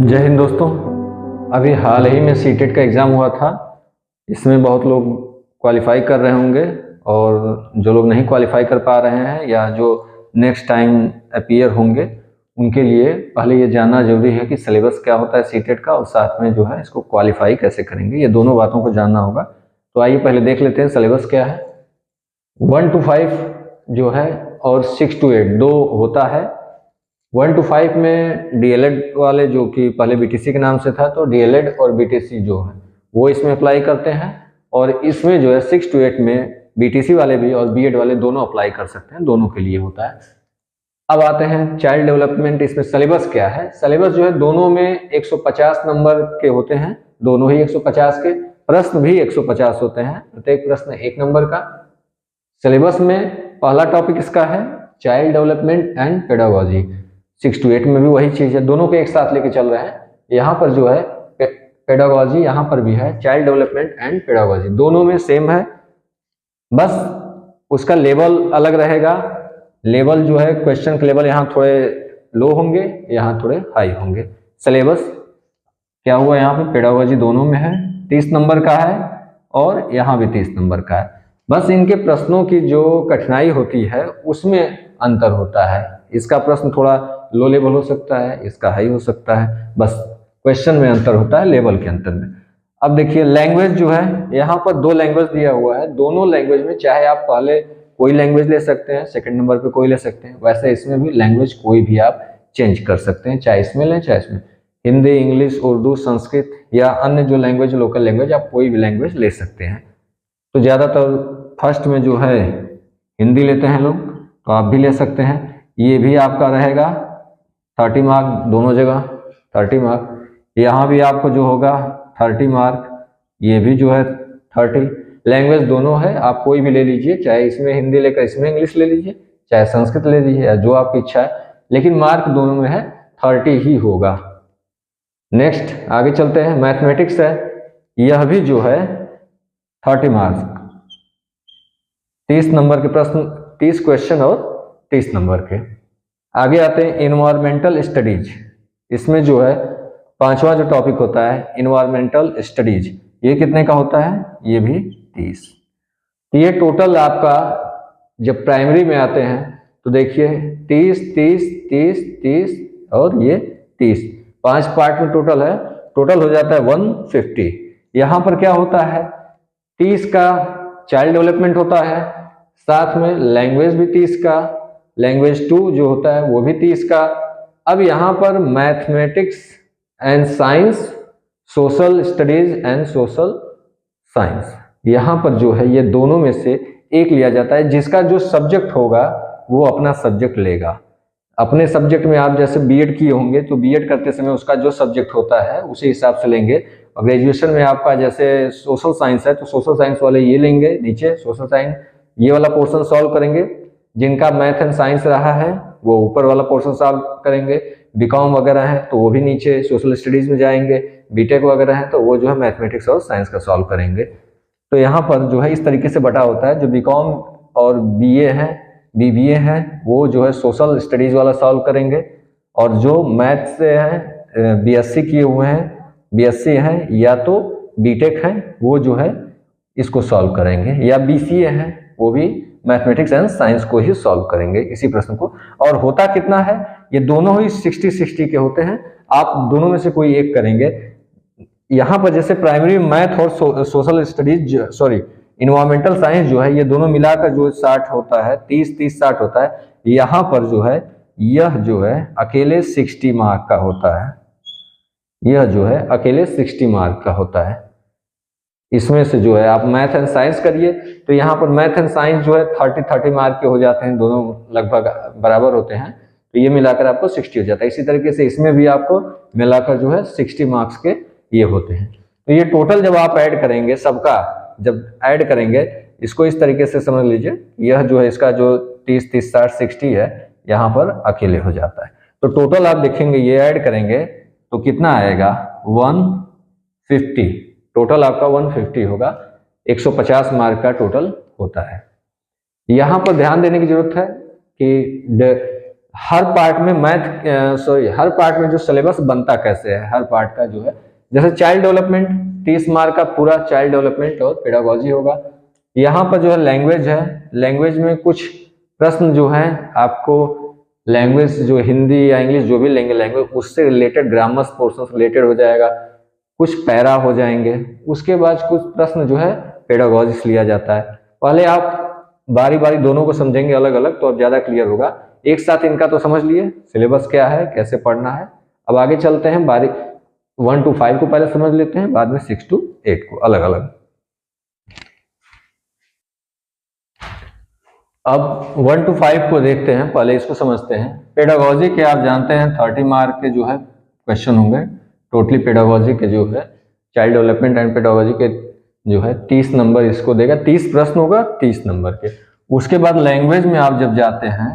जय हिंद दोस्तों। अभी हाल ही में सीटेट का एग्ज़ाम हुआ था। इसमें बहुत लोग क्वालिफाई कर रहे होंगे और जो लोग नहीं क्वालिफाई कर पा रहे हैं या जो नेक्स्ट टाइम अपीयर होंगे उनके लिए पहले ये जानना जरूरी है कि सिलेबस क्या होता है सीटेट का और साथ में जो है इसको क्वालिफाई कैसे करेंगे, ये दोनों बातों को जानना होगा। तो आइए पहले देख लेते हैं सिलेबस क्या है। 1 to 5 जो है और 6 to 8 दो होता है। 1 to 5 में डीएलएड वाले जो कि पहले बीटीसी के नाम से था, तो डीएलएड और बीटीसी जो है वो इसमें अप्लाई करते हैं। और इसमें जो है 6 to 8 में बीटीसी वाले भी और बीएड वाले दोनों अप्लाई कर सकते हैं, दोनों के लिए होता है। अब आते हैं चाइल्ड डेवलपमेंट। इसमें सिलेबस क्या है। सिलेबस जो है दोनों में 150 नंबर के होते हैं, दोनों ही 150 के। प्रश्न भी 150 होते हैं, प्रत्येक प्रश्न 1 नंबर का। सिलेबस में पहला टॉपिक इसका है child development and pedagogy. 6 to 8 में भी वही चीज है, दोनों को एक साथ लेके चल रहे हैं। यहाँ पर जो है पेडागोजी, यहाँ पर भी है चाइल्ड डेवलपमेंट एंड पेडागोजी, दोनों में सेम है, बस उसका लेवल अलग रहेगा। लेवल जो है क्वेश्चन के लेवल यहाँ थोड़े लो होंगे, यहाँ थोड़े हाई होंगे। सिलेबस क्या हुआ, यहाँ पे पेडागोजी दोनों में है, 30 नंबर का है और यहाँ भी 30 नंबर का है। बस इनके प्रश्नों की जो कठिनाई होती है उसमें अंतर होता है। इसका प्रश्न थोड़ा लो लेवल हो सकता है, इसका हाई हो सकता है, बस क्वेश्चन में अंतर होता है, लेवल के अंतर में। अब देखिए लैंग्वेज जो है, यहाँ पर 2 लैंग्वेज दिया हुआ है। दोनों लैंग्वेज में चाहे आप पहले कोई लैंग्वेज ले सकते हैं, सेकंड नंबर पे कोई ले सकते हैं, वैसे इसमें भी लैंग्वेज कोई भी आप चेंज कर सकते हैं, चाहे इसमें लें चाहे इसमें। हिंदी, इंग्लिश, उर्दू, संस्कृत या अन्य जो लैंग्वेज, लोकल लैंग्वेज, आप कोई भी लैंग्वेज ले सकते हैं। तो ज़्यादातर फर्स्ट में जो है हिंदी लेते हैं लोग, तो आप भी ले सकते हैं। ये भी आपका रहेगा 30 मार्क, दोनों जगह 30 मार्क। यहाँ भी आपको जो होगा 30 मार्क, ये भी जो है 30। लैंग्वेज दोनों है, आप कोई भी ले लीजिए, चाहे इसमें हिंदी लेकर इसमें इंग्लिश ले लीजिए, चाहे संस्कृत ले लीजिए, या जो आपकी इच्छा है, लेकिन मार्क दोनों में है 30 ही होगा। नेक्स्ट आगे चलते हैं। मैथमेटिक्स है, यह भी जो है 30 मार्क्स, 30 नंबर के प्रश्न, 30 क्वेश्चन और 30 नंबर के। आगे आते हैं इन्वायरमेंटल स्टडीज। इसमें जो है 5वां जो टॉपिक होता है इन्वायरमेंटल स्टडीज, ये कितने का होता है, ये भी 30। ये टोटल आपका जब प्राइमरी में आते हैं तो देखिए 30 30 30 30 और ये 30, 5 पार्ट में टोटल है, टोटल हो जाता है 150। यहाँ पर क्या होता है, 30 का चाइल्ड डेवलपमेंट होता है, साथ में लैंग्वेज भी 30 का, लैंग्वेज 2 जो होता है वो भी 30 का। अब यहाँ पर mathematics and science, social studies and social science, यहाँ पर जो है ये दोनों में से एक लिया जाता है। जिसका जो सब्जेक्ट होगा वो अपना सब्जेक्ट लेगा। अपने सब्जेक्ट में आप जैसे बीएड किए होंगे तो बीएड करते समय उसका जो सब्जेक्ट होता है उसी हिसाब से लेंगे। और ग्रेजुएशन में आपका जैसे सोशल साइंस है तो सोशल साइंस वाले ये लेंगे, नीचे सोशल साइंस ये वाला पोर्शन सॉल्व करेंगे। जिनका मैथ एंड साइंस रहा है वो ऊपर वाला पोर्शन सॉल्व करेंगे। बीकॉम वगैरह है तो वो भी नीचे सोशल स्टडीज में जाएंगे। बीटेक वगैरह है तो वो जो है मैथमेटिक्स और साइंस का सॉल्व करेंगे। तो यहाँ पर जो है इस तरीके से बटा होता है। जो बीकॉम और बीए है, बीबीए है, वो जो है सोशल स्टडीज वाला सॉल्व करेंगे। और जो मैथ से है, बीएससी किए हुए हैं, बीएससी है या तो बीटेक है, वो जो है इसको सॉल्व करेंगे। या बीसीए है वो भी मैथमेटिक्स एंड साइंस को ही सॉल्व करेंगे इसी प्रश्न को। और होता कितना है, ये दोनों ही 60-60 के होते हैं। आप दोनों में से कोई एक करेंगे। यहाँ पर जैसे प्राइमरी मैथ और social studies, sorry environmental science जो है ये दोनों मिलाकर जो 60 होता है, 30-30-60 होता है। यहाँ पर जो है यह जो है अकेले 60 मार्क का होता है। यह जो है अकेले 60 मार्क का होता है। इसमें से जो है आप मैथ एंड साइंस करिए तो यहाँ पर मैथ एंड साइंस जो है 30-30 मार्क के हो जाते हैं, दोनों लगभग बराबर होते हैं। तो ये मिलाकर आपको 60 हो जाता है। इसी तरीके से इसमें भी आपको मिलाकर जो है 60 मार्क्स के ये होते हैं। तो ये टोटल जब आप ऐड करेंगे सबका, जब ऐड करेंगे इसको इस तरीके से समझ लीजिए, यह जो है इसका जो 30-30-60 है यहाँ पर अकेले हो जाता है। तो टोटल आप देखेंगे ये ऐड करेंगे तो कितना आएगा, 150। टोटल आपका 150 होगा, 150 मार्क का टोटल होता है। यहाँ पर ध्यान देने की जरूरत है कि हर पार्ट में हर पार्ट में जो सिलेबस बनता कैसे है, हर पार्ट का जो है, जैसे चाइल्ड डेवलपमेंट 30 मार्क का पूरा चाइल्ड डेवलपमेंट और पेडागोजी होगा। यहाँ पर जो है लैंग्वेज है, लैंग्वेज में कुछ प्रश्न जो है आपको लैंग्वेज जो हिंदी या इंग्लिश जो भी लेंगे लैंग्वेज उससे रिलेटेड ग्रामर पोर्शन से रिलेटेड हो जाएगा, कुछ पैरा हो जाएंगे। उसके बाद कुछ प्रश्न जो है पेडागोजी से लिया जाता है। पहले आप बारी बारी दोनों को समझेंगे अलग अलग तो अब ज्यादा क्लियर होगा। एक साथ इनका तो समझ लिए सिलेबस क्या है, कैसे पढ़ना है। अब आगे चलते हैं, बारी 1 to 5 को पहले समझ लेते हैं, बाद में 6 to 8 को अलग अलग। अब 1 to 5 को देखते हैं, पहले इसको समझते हैं। पेडागोजी के आप जानते हैं 30 मार्क के जो है क्वेश्चन होंगे टोटली। पेडागोजी के जो है चाइल्ड डेवलपमेंट एंड पेडागोजी के जो है 30 नंबर इसको देगा, 30 प्रश्न होगा 30 नंबर के। उसके बाद लैंग्वेज में आप जब जाते हैं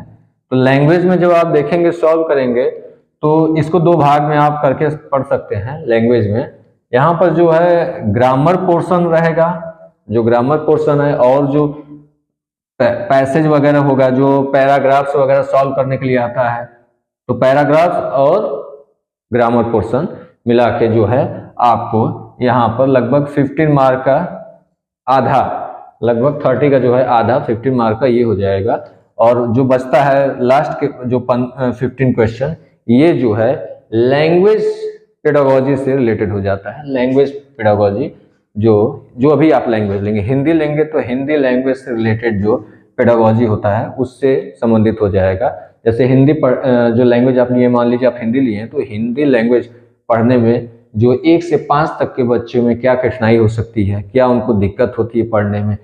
तो लैंग्वेज में जब आप देखेंगे सॉल्व करेंगे तो इसको दो भाग में आप करके पढ़ सकते हैं। लैंग्वेज में यहाँ पर जो है ग्रामर पोर्शन रहेगा, जो ग्रामर पोर्शन है, और जो पैसेज वगैरह होगा, जो पैराग्राफ्स वगैरह सॉल्व करने के लिए आता है, तो पैराग्राफ्स और ग्रामर पोर्शन मिला के जो है आपको यहाँ पर लगभग 15 मार्क का आधा, लगभग 30 का जो है आधा 15 मार्क का ये हो जाएगा। और जो बचता है लास्ट के जो 15 क्वेश्चन, ये जो है लैंग्वेज पेडागोजी से रिलेटेड हो जाता है। लैंग्वेज पेडागोजी जो अभी आप लैंग्वेज लेंगे, हिंदी लेंगे तो हिंदी लैंग्वेज से रिलेटेड जो पेडागोजी होता है उससे संबंधित हो जाएगा। जैसे हिंदी जो लैंग्वेज आप लिए, मान लीजिए आप हिंदी लिए हैं, तो हिंदी लैंग्वेज पढ़ने में जो 1 से 5 तक के बच्चों में क्या कठिनाई हो सकती है, क्या उनको दिक्कत होती है पढ़ने में,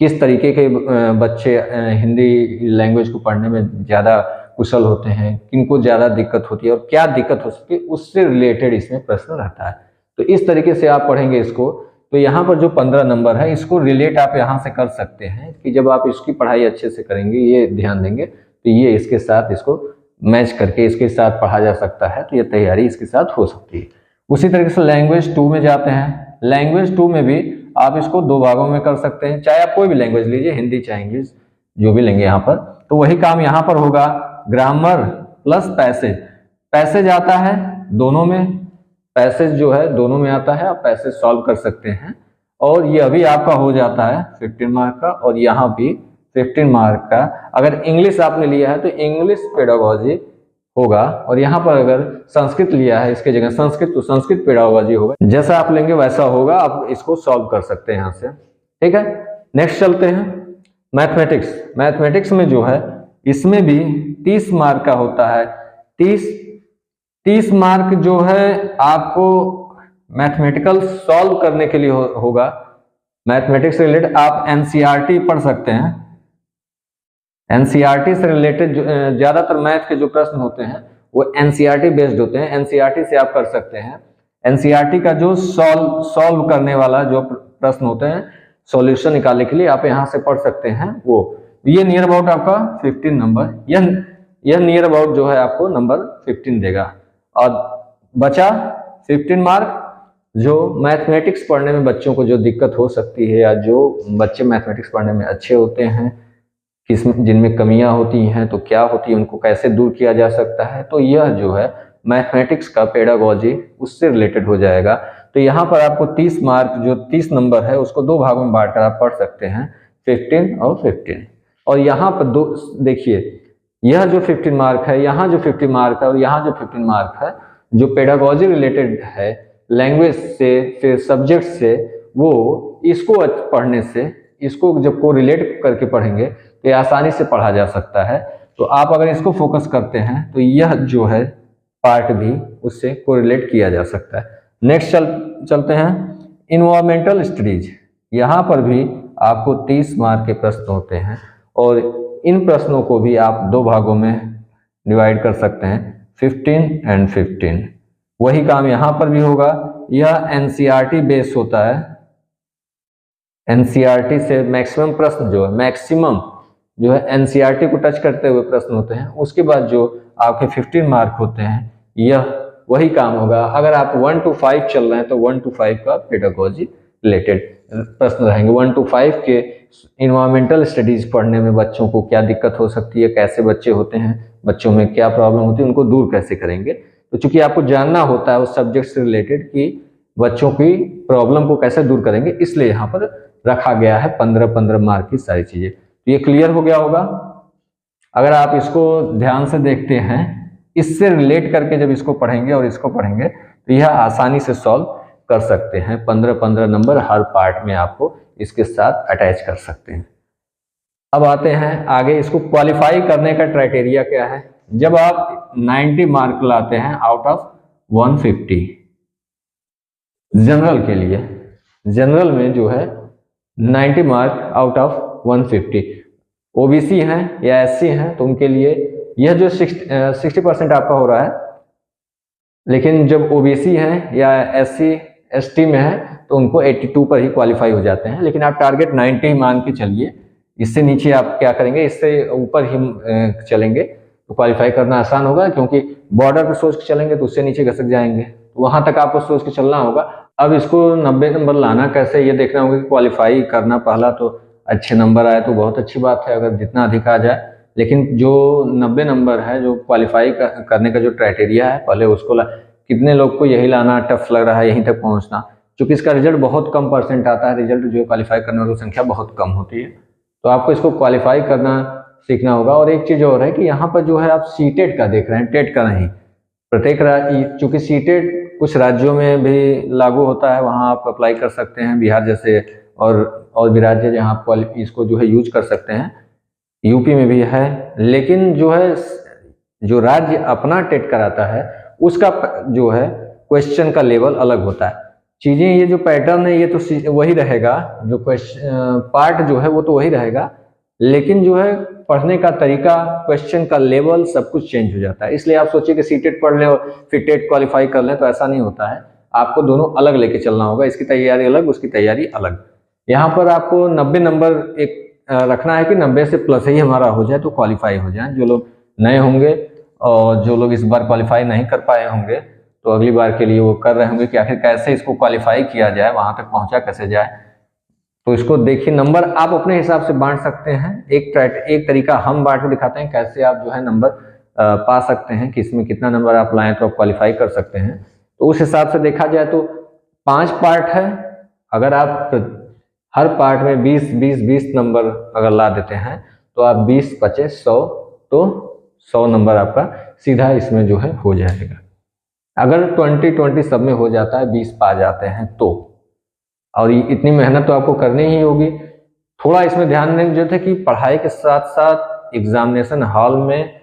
किस तरीके के बच्चे हिंदी लैंग्वेज को पढ़ने में ज़्यादा कुशल होते हैं, किनको ज़्यादा दिक्कत होती है और क्या दिक्कत हो सकती है, उससे रिलेटेड इसमें प्रश्न रहता है। तो इस तरीके से आप पढ़ेंगे इसको, तो यहाँ पर जो 15 नंबर है इसको रिलेट आप यहाँ से कर सकते हैं कि जब आप इसकी पढ़ाई अच्छे से करेंगे, ये ध्यान देंगे, तो ये इसके साथ इसको मैच करके इसके साथ पढ़ा जा सकता है, तो ये तैयारी इसके साथ हो सकती है। उसी तरीके से लैंग्वेज 2 में जाते हैं। लैंग्वेज 2 में भी आप इसको दो भागों में कर सकते हैं, चाहे आप कोई भी लैंग्वेज लीजिए, हिंदी चाहे इंग्लिश, जो भी लेंगे यहाँ पर, तो वही काम यहाँ पर होगा। ग्रामर प्लस पैसेज, पैसेज आता है दोनों में, पैसेज जो है दोनों में आता है, आप पैसेज सॉल्व कर सकते हैं। और ये अभी आपका हो जाता है 15 मार्क का, और यहाँ भी 15 मार्क का। अगर इंग्लिश आपने लिया है तो इंग्लिश पेडागोजी होगा, और यहाँ पर अगर संस्कृत लिया है इसके जगह संस्कृत, तो संस्कृत पेडागोजी होगा। जैसा आप लेंगे वैसा होगा, आप इसको सॉल्व कर सकते हैं यहाँ से। ठीक है, नेक्स्ट चलते हैं मैथमेटिक्स। मैथमेटिक्स में जो है इसमें भी 30 मार्क का होता है। 30 मार्क जो है आपको मैथमेटिकल सॉल्व करने के लिए होगा। मैथमेटिक्स से रिलेटेड आप एनसीईआरटी पढ़ सकते हैं। एनसीईआरटी से रिलेटेड ज्यादातर मैथ के जो प्रश्न होते हैं वो एनसीईआरटी बेस्ड होते हैं, एनसीईआरटी से आप कर सकते हैं। एनसीईआरटी का जो सॉल्व करने वाला जो प्रश्न होते हैं, सॉल्यूशन निकालने के लिए आप यहाँ से पढ़ सकते हैं। वो ये नियर अबाउट आपका 15 नंबर, यह नियर अबाउट जो है आपको नंबर 15 देगा। और बचा 15 मार्क जो मैथमेटिक्स पढ़ने में बच्चों को जो दिक्कत हो सकती है, या जो बच्चे मैथमेटिक्स पढ़ने में अच्छे होते हैं, किस जिनमें कमियां होती हैं तो क्या होती है, उनको कैसे दूर किया जा सकता है, तो यह जो है मैथमेटिक्स का पेडागोजी उससे रिलेटेड हो जाएगा। तो यहाँ पर आपको 30 मार्क जो 30 नंबर है उसको दो भागों में बांटकर आप पढ़ सकते हैं, 15 और 15। और यहाँ पर दो देखिए, यह जो 15 मार्क है, यहाँ जो 50 मार्क है और यहाँ जो 15 मार्क है, जो पेडागोजी रिलेटेड है लैंग्वेज से, फिर सब्जेक्ट से, वो इसको पढ़ने से, इसको जब को रिलेट करके पढ़ेंगे तो ये आसानी से पढ़ा जा सकता है। तो आप अगर इसको फोकस करते हैं तो यह जो है पार्ट भी उससे कोरिलेट किया जा सकता है। नेक्स्ट चलते हैं इन्वायरमेंटल स्टडीज। यहाँ पर भी आपको 30 मार्क के प्रश्न होते हैं, और इन प्रश्नों को भी आप दो भागों में डिवाइड कर सकते हैं, 15 एंड 15। वही काम यहाँ पर भी होगा। यह एनसीईआरटी बेस होता है, एनसीईआरटी से मैक्सिमम प्रश्न जो है, मैक्सिमम जो है एनसीईआरटी को टच करते हुए प्रश्न होते हैं। उसके बाद जो आपके 15 मार्क होते हैं, यह वही काम होगा। अगर आप 1 to 5 चल रहे हैं तो 1 to 5 का पेडागोजी रिलेटेड प्रश्न रहेंगे। 1 to 5 के इन्वायरमेंटल स्टडीज पढ़ने में बच्चों को क्या दिक्कत हो सकती है, कैसे बच्चे होते हैं, बच्चों में क्या प्रॉब्लम होती है, उनको दूर कैसे करेंगे। तो चूंकि आपको जानना होता है उस सब्जेक्ट से रिलेटेड कि बच्चों की प्रॉब्लम को कैसे दूर करेंगे, इसलिए यहाँ पर रखा गया है 15-15 मार्क की सारी चीजें। तो ये क्लियर हो गया होगा। अगर आप इसको ध्यान से देखते हैं, इससे रिलेट करके जब इसको पढ़ेंगे और इसको पढ़ेंगे तो यह आसानी से सॉल्व कर सकते हैं। 15-15 नंबर हर पार्ट में आपको इसके साथ अटैच कर सकते हैं। अब आते हैं आगे, इसको क्वालिफाई करने का क्राइटेरिया क्या है। जब आप 90 मार्क लाते हैं आउट ऑफ 150 जनरल के लिए, जनरल में जो है 90 मार्क आउट ऑफ 150, ओबीसी हैं या एससी हैं तो उनके लिए यह जो 60% आपका हो रहा है, लेकिन जब ओबीसी हैं या एससी एसटी में है तो उनको 82 पर ही क्वालिफाई हो जाते हैं। लेकिन आप टारगेट 90 ही मान के चलिए, इससे नीचे आप क्या करेंगे, इससे ऊपर ही चलेंगे तो क्वालिफाई करना आसान होगा, क्योंकि बॉर्डर पर सोच के चलेंगे तो उससे नीचे घसक जाएंगे, तो वहां तक आपको सोच के चलना होगा। अब इसको 90 नंबर लाना कैसे, ये देखना होगा कि क्वालिफाई करना, पहला तो अच्छे नंबर आए तो बहुत अच्छी बात है, अगर जितना अधिक आ जाए, लेकिन जो 90 नंबर है, जो क्वालिफाई करने का जो क्राइटेरिया है, पहले उसको कितने लोग को यही लाना टफ लग रहा है, यहीं तक पहुंचना, क्योंकि इसका रिजल्ट बहुत कम परसेंट आता है, रिजल्ट जो क्वालिफाई करने वालों की संख्या बहुत कम होती है। तो आपको इसको क्वालिफाई करना सीखना होगा। और एक चीज और है कि यहाँ पर जो है आप सीटेट का देख रहे हैं, टेट का नहीं। प्रत्येक राज्य, चूंकि सीटेट कुछ राज्यों में भी लागू होता है, वहाँ आप अप्लाई कर सकते हैं, बिहार जैसे और भी राज्य जहाँ आप इसको जो है यूज कर सकते हैं, यूपी में भी है। लेकिन जो है जो राज्य अपना टेट कराता है उसका जो है क्वेश्चन का लेवल अलग होता है। चीजें, ये जो पैटर्न है ये तो वही रहेगा, जो क्वेश्चन पार्ट जो है वो तो वही रहेगा, लेकिन जो है पढ़ने का तरीका, क्वेश्चन का लेवल, सब कुछ चेंज हो जाता है। इसलिए आप सोचिए कि सीटेट पढ़ लें और फिर टेट क्वालिफाई कर लें, तो ऐसा नहीं होता है। आपको दोनों अलग लेके चलना होगा, इसकी तैयारी अलग, उसकी तैयारी अलग। यहाँ पर आपको 90 नंबर एक रखना है कि 90 से प्लस ही हमारा हो जाए तो क्वालिफाई हो जाए। जो लोग नए होंगे और जो लोग इस बार क्वालिफाई नहीं कर पाए होंगे तो अगली बार के लिए वो कर रहे होंगे कि आखिर कैसे इसको क्वालिफाई किया जाए, वहां तक पहुंचा कैसे जाए। तो इसको देखिए, नंबर आप अपने हिसाब से बांट सकते हैं। एक तरीका हम बांट के दिखाते हैं कैसे आप जो है नंबर पा सकते हैं, कि इसमें कितना नंबर आप लाएं तो आप क्वालिफाई कर सकते हैं। तो उस हिसाब से देखा जाए तो 5 पार्ट है। अगर आप हर पार्ट में 20 नंबर अगर ला देते हैं तो आप 20 × 100, तो 100 नंबर आपका सीधा इसमें जो है हो जाएगा। अगर 20 सब में हो जाता है, 20 पा जाते हैं तो, और इतनी मेहनत तो आपको करनी ही होगी। थोड़ा इसमें ध्यान देने की जरूरत है कि पढ़ाई के साथ साथ एग्जामिनेशन हॉल में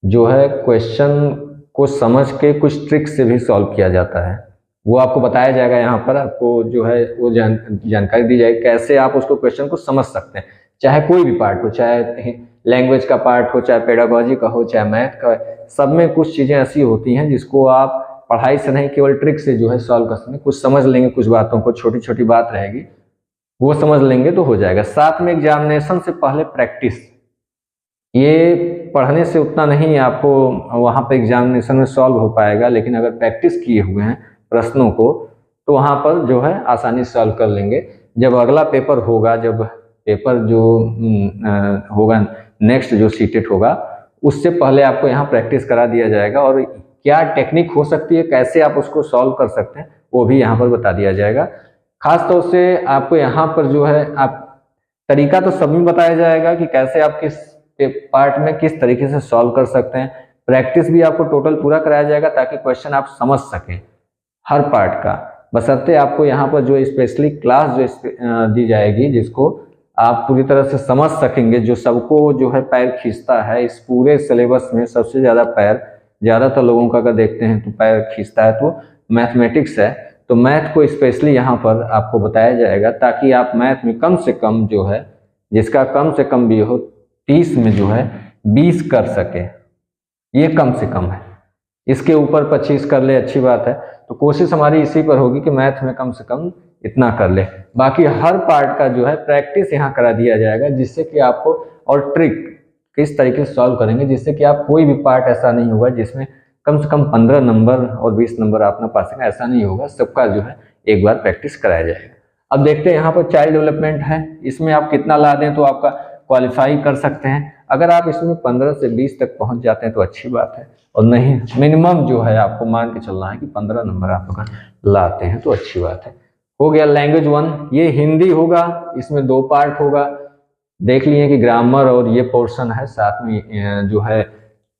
जो है क्वेश्चन को समझ के कुछ ट्रिक से भी सॉल्व किया जाता है, वो आपको बताया जाएगा। यहाँ पर आपको जो है वो जानकारी दी जाएगी कैसे आप उसको क्वेश्चन को समझ सकते हैं, चाहे कोई भी पार्ट हो, चाहे लैंग्वेज का पार्ट हो, चाहे पेडागोजी का हो, चाहे मैथ का। सब में कुछ चीजें ऐसी होती हैं जिसको आप पढ़ाई से नहीं, केवल ट्रिक से जो है सॉल्व कर सकते हैं। कुछ समझ लेंगे, कुछ बातों को, छोटी छोटी बात रहेगी वो समझ लेंगे तो हो जाएगा। साथ में एग्जामिनेशन से पहले प्रैक्टिस, ये पढ़ने से उतना नहीं आपको वहाँ पे एग्जामिनेशन में सॉल्व हो पाएगा, लेकिन अगर प्रैक्टिस किए हुए हैं प्रश्नों को तो वहाँ पर जो है आसानी से सॉल्व कर लेंगे। जब अगला पेपर होगा, जब पेपर जो होगा नेक्स्ट जो सीटेट होगा, उससे पहले आपको यहाँ प्रैक्टिस करा दिया जाएगा, और क्या टेक्निक हो सकती है, कैसे आप उसको सॉल्व कर सकते हैं, वो भी यहाँ पर बता दिया जाएगा। खास तौर से आपको यहाँ पर जो है आप तरीका तो सब में बताया जाएगा कि कैसे आप किस पार्ट में किस तरीके से सॉल्व कर सकते हैं। प्रैक्टिस भी आपको टोटल पूरा कराया जाएगा ताकि क्वेश्चन आप समझ सकें हर पार्ट का। बशर्ते आपको यहाँ पर जो स्पेशली क्लास जो दी जाएगी, जिसको आप पूरी तरह से समझ सकेंगे, जो सबको जो है पैर खींचता है इस पूरे सिलेबस में। सबसे ज़्यादा पैर ज़्यादातर लोगों का अगर देखते हैं तो पैर खींचता है तो मैथमेटिक्स है। तो मैथ को स्पेशली यहाँ पर आपको बताया जाएगा ताकि आप मैथ में कम से कम जो है, जिसका कम से कम भी हो 30 में जो है 20 कर सके, ये कम से कम है। इसके ऊपर 25 कर ले अच्छी बात है। तो कोशिश हमारी इसी पर होगी कि मैथ में कम से कम इतना कर ले। बाकी हर पार्ट का जो है प्रैक्टिस यहाँ करा दिया जाएगा, जिससे कि आपको, और ट्रिक किस तरीके से सॉल्व करेंगे, जिससे कि आप कोई भी पार्ट ऐसा नहीं होगा जिसमें कम से कम 15 नंबर और 20 नंबर आप ना पा सकें, ऐसा नहीं होगा। सबका जो है एक बार प्रैक्टिस कराया जाएगा। अब देखते हैं यहाँ पर चाइल्ड डेवलपमेंट है, इसमें आप कितना ला दें तो आपका क्वालिफाई कर सकते हैं। अगर आप इसमें 15 से 20 तक पहुंच जाते हैं तो अच्छी बात है, और नहीं मिनिमम जो है आपको मान के चलना है कि 15 नंबर आप अगर लाते हैं तो अच्छी बात है। हो गया लैंग्वेज 1, ये हिंदी होगा, इसमें 2 पार्ट होगा। देख लिए कि ग्रामर और ये पोर्शन है, साथ में जो है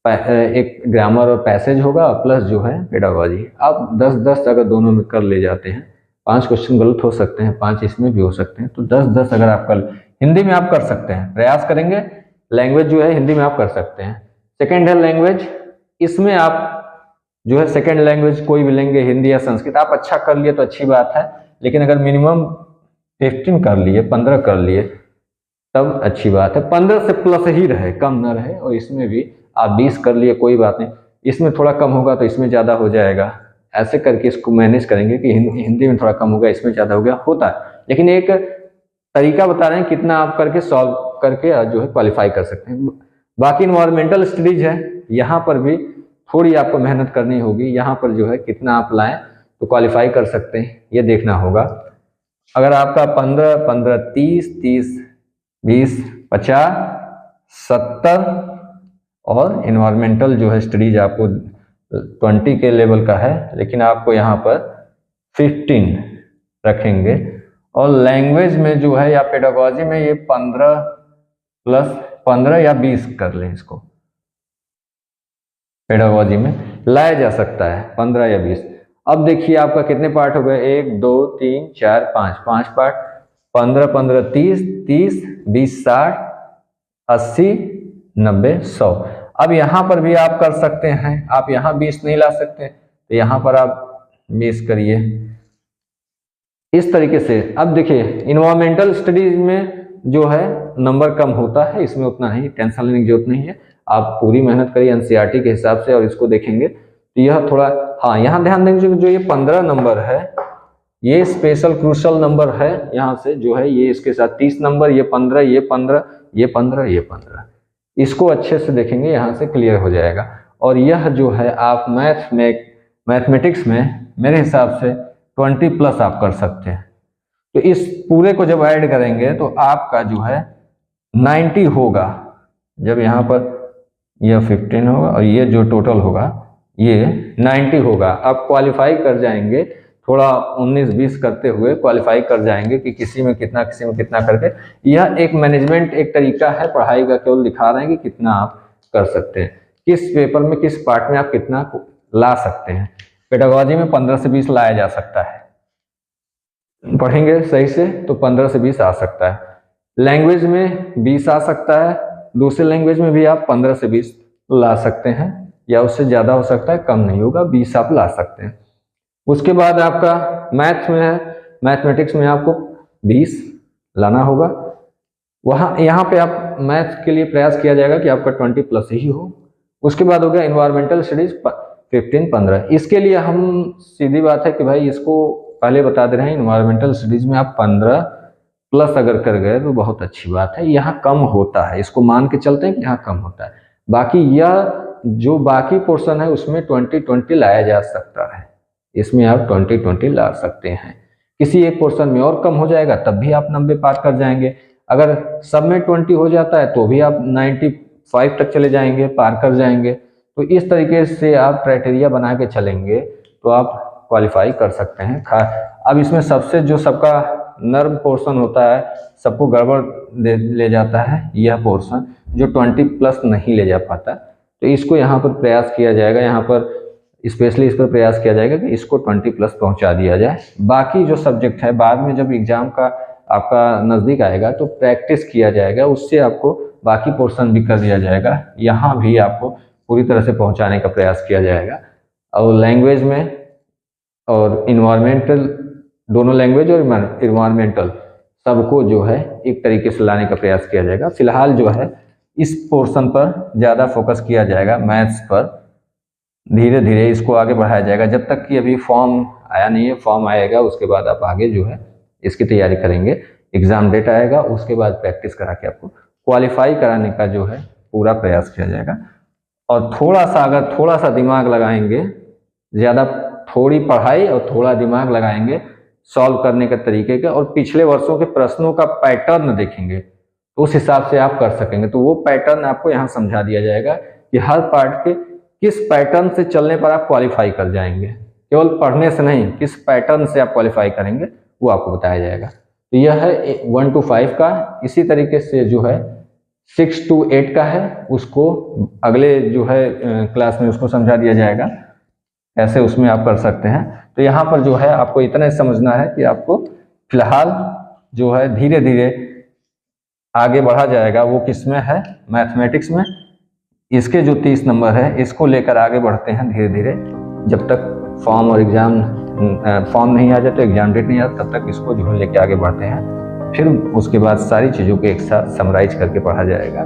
एक ग्रामर और पैसेज होगा प्लस जो है पेडागॉजी। आप 10-10 अगर दोनों में कर ले जाते हैं, 5 क्वेश्चन गलत हो सकते हैं, 5 इसमें भी हो सकते हैं, तो 10-10 अगर आप कर हिंदी में आप कर सकते हैं, प्रयास करेंगे लैंग्वेज जो है हिंदी में आप कर सकते हैं। सेकेंड है लैंग्वेज, इसमें आप जो है सेकेंड लैंग्वेज कोई भी लेंगे, हिंदी या संस्कृत, आप अच्छा कर लिए तो अच्छी बात है, लेकिन अगर मिनिमम 15 कर लिए, 15 कर लिए तब अच्छी बात है। 15 से प्लस ही रहे, कम न रहे। और इसमें भी आप 20 कर लिए कोई बात नहीं, इसमें थोड़ा कम होगा तो इसमें ज़्यादा हो जाएगा, ऐसे करके इसको मैनेज करेंगे कि हिंदी में थोड़ा कम होगा, इसमें ज़्यादा हो गया, होता है। लेकिन एक तरीका बता रहे हैं कितना आप करके सॉल्व करके जो है क्वालिफाई कर सकते हैं। बाकी इन्वायरमेंटल स्टडीज है, यहाँ पर भी थोड़ी आपको मेहनत करनी होगी, यहाँ पर जो है कितना आप लाएं तो क्वालिफाई कर सकते हैं, ये देखना होगा। अगर आपका 15, 15, 30, 30, 20, 50, 70 और इन्वायरमेंटल जो है स्टडीज आपको 20 के लेवल का है, लेकिन आपको यहाँ पर 15 रखेंगे। और लैंग्वेज में जो है या पेडागॉजी में ये 15 प्लस 15 या 20 कर लें, इसको पेडागॉजी में लाया जा सकता है 15 या 20। अब देखिए आपका कितने पार्ट हो गए, 1, 2, 3, 4, 5 पार्ट, 15, 15, 30, 30, 20, 60, 80, 90, 100। अब यहाँ पर भी आप कर सकते हैं, आप यहाँ 20 नहीं ला सकते तो यहाँ पर आप 20 करिए, इस तरीके से। अब देखिए इन्वायरमेंटल स्टडीज में जो है नंबर कम होता है, इसमें उतना नहीं टेंशन लेने की जरूरत नहीं है। आप पूरी मेहनत करिए एनसीईआरटी के हिसाब से और इसको देखेंगे तो यह थोड़ा, हाँ यहाँ ध्यान देंगे जो ये 15 नंबर है ये स्पेशल क्रूशल नंबर है, यहाँ से जो है ये इसके साथ 30 नंबर, ये 15, ये 15, ये 15, ये 15, इसको अच्छे से देखेंगे, यहाँ से क्लियर हो जाएगा। और यह जो है आप मैथमेटिक्स में मेरे हिसाब से 20 प्लस आप कर सकते हैं। तो इस पूरे को जब ऐड करेंगे तो आपका जो है 90 होगा, जब यहाँ पर यह 15 होगा और ये जो टोटल होगा ये 90 होगा। आप क्वालिफाई कर जाएंगे, थोड़ा 19-20 करते हुए क्वालिफाई कर जाएंगे कि किसी में कितना करके। यह एक मैनेजमेंट एक तरीका है पढ़ाई का, केवल दिखा रहे हैं कि कितना आप कर सकते हैं, किस पेपर में किस पार्ट में आप कितना ला सकते हैं। पेडागॉजी में 15 से 20 लाया जा सकता है, पढ़ेंगे सही से तो 15 से 20 आ सकता है। लैंग्वेज में 20 आ सकता है, दूसरे लैंग्वेज में भी आप 15 से 20 ला सकते हैं, या उससे ज़्यादा हो सकता है, कम नहीं होगा, 20 आप ला सकते हैं। उसके बाद आपका मैथ में है, मैथमेटिक्स में आपको 20 लाना होगा। यहाँ पे आप मैथ के लिए प्रयास किया जाएगा कि आपका 20 प्लस ही हो। उसके बाद हो गया इन्वायरमेंटल स्टडीज 15, 15। इसके लिए हम सीधी बात है कि भाई इसको पहले बता दे रहे हैं, इन्वायरमेंटल स्टडीज में आप 15 प्लस अगर कर गए तो बहुत अच्छी बात है। यहाँ कम होता है, इसको मान के चलते हैं कि यहाँ कम होता है। बाकी यह जो बाकी पोर्शन है उसमें 20-20 लाया जा सकता है, इसमें आप 20-20 ला सकते हैं। किसी एक पोर्शन में और कम हो जाएगा तब भी आप 90 पार कर जाएंगे। अगर सब में 20 हो जाता है तो भी आप 95 तक चले जाएंगे, पार कर जाएंगे। तो इस तरीके से आप क्राइटेरिया बना के चलेंगे तो आप क्वालिफाई कर सकते हैं। अब इसमें सबसे जो सबका नर्म पोर्शन होता है, सबको गड़बड़ ले जाता है, यह पोर्शन जो 20 प्लस नहीं ले जा पाता, तो इसको यहाँ पर प्रयास किया जाएगा, यहाँ पर स्पेशली इस पर प्रयास किया जाएगा कि इसको 20 प्लस पहुँचा दिया जाए। बाकी जो सब्जेक्ट है बाद में जब एग्जाम का आपका नज़दीक आएगा तो प्रैक्टिस किया जाएगा, उससे आपको बाकी पोर्शन भी कर दिया जाएगा, यहाँ भी आपको पूरी तरह से पहुँचाने का प्रयास किया जाएगा। और लैंग्वेज में और इन्वायरमेंटल, दोनों लैंग्वेज और इन्वायरमेंटल सबको जो है एक तरीके से लाने का प्रयास किया जाएगा। फिलहाल जो है इस पोर्शन पर ज़्यादा फोकस किया जाएगा, मैथ्स पर धीरे धीरे इसको आगे बढ़ाया जाएगा, जब तक कि अभी फॉर्म आया नहीं है। फॉर्म आएगा उसके बाद आप आगे जो है इसकी तैयारी करेंगे, एग्ज़ाम डेट आएगा उसके बाद प्रैक्टिस करा के आपको क्वालिफाई कराने का जो है पूरा प्रयास किया जाएगा। और थोड़ा सा अगर थोड़ा सा दिमाग लगाएंगे, ज़्यादा थोड़ी पढ़ाई और थोड़ा दिमाग लगाएंगे, सॉल्व करने के तरीके के और पिछले वर्षों के प्रश्नों का पैटर्न देखेंगे तो उस हिसाब से आप कर सकेंगे। तो वो पैटर्न आपको यहाँ समझा दिया जाएगा कि हर पार्ट के किस पैटर्न से चलने पर आप क्वालिफाई कर जाएंगे, केवल पढ़ने से नहीं, किस पैटर्न से आप क्वालिफाई करेंगे वो आपको बताया जाएगा। तो यह है 1 to 5 का। इसी तरीके से जो है 6 to 8 का है, उसको अगले जो है क्लास में उसको समझा दिया जाएगा, ऐसे उसमें आप कर सकते हैं। तो यहाँ पर जो है आपको इतना ही समझना है कि आपको फिलहाल जो है धीरे धीरे आगे बढ़ा जाएगा। वो किस में है? मैथमेटिक्स में। इसके जो 30 नंबर है इसको लेकर आगे बढ़ते हैं धीरे धीरे, जब तक फॉर्म और एग्जाम फॉर्म नहीं आ जाए तो एग्जाम डेट नहीं आता, तब तक इसको जो है लेके आगे बढ़ते हैं। फिर उसके बाद सारी चीज़ों को एक साथ समराइज करके पढ़ा जाएगा।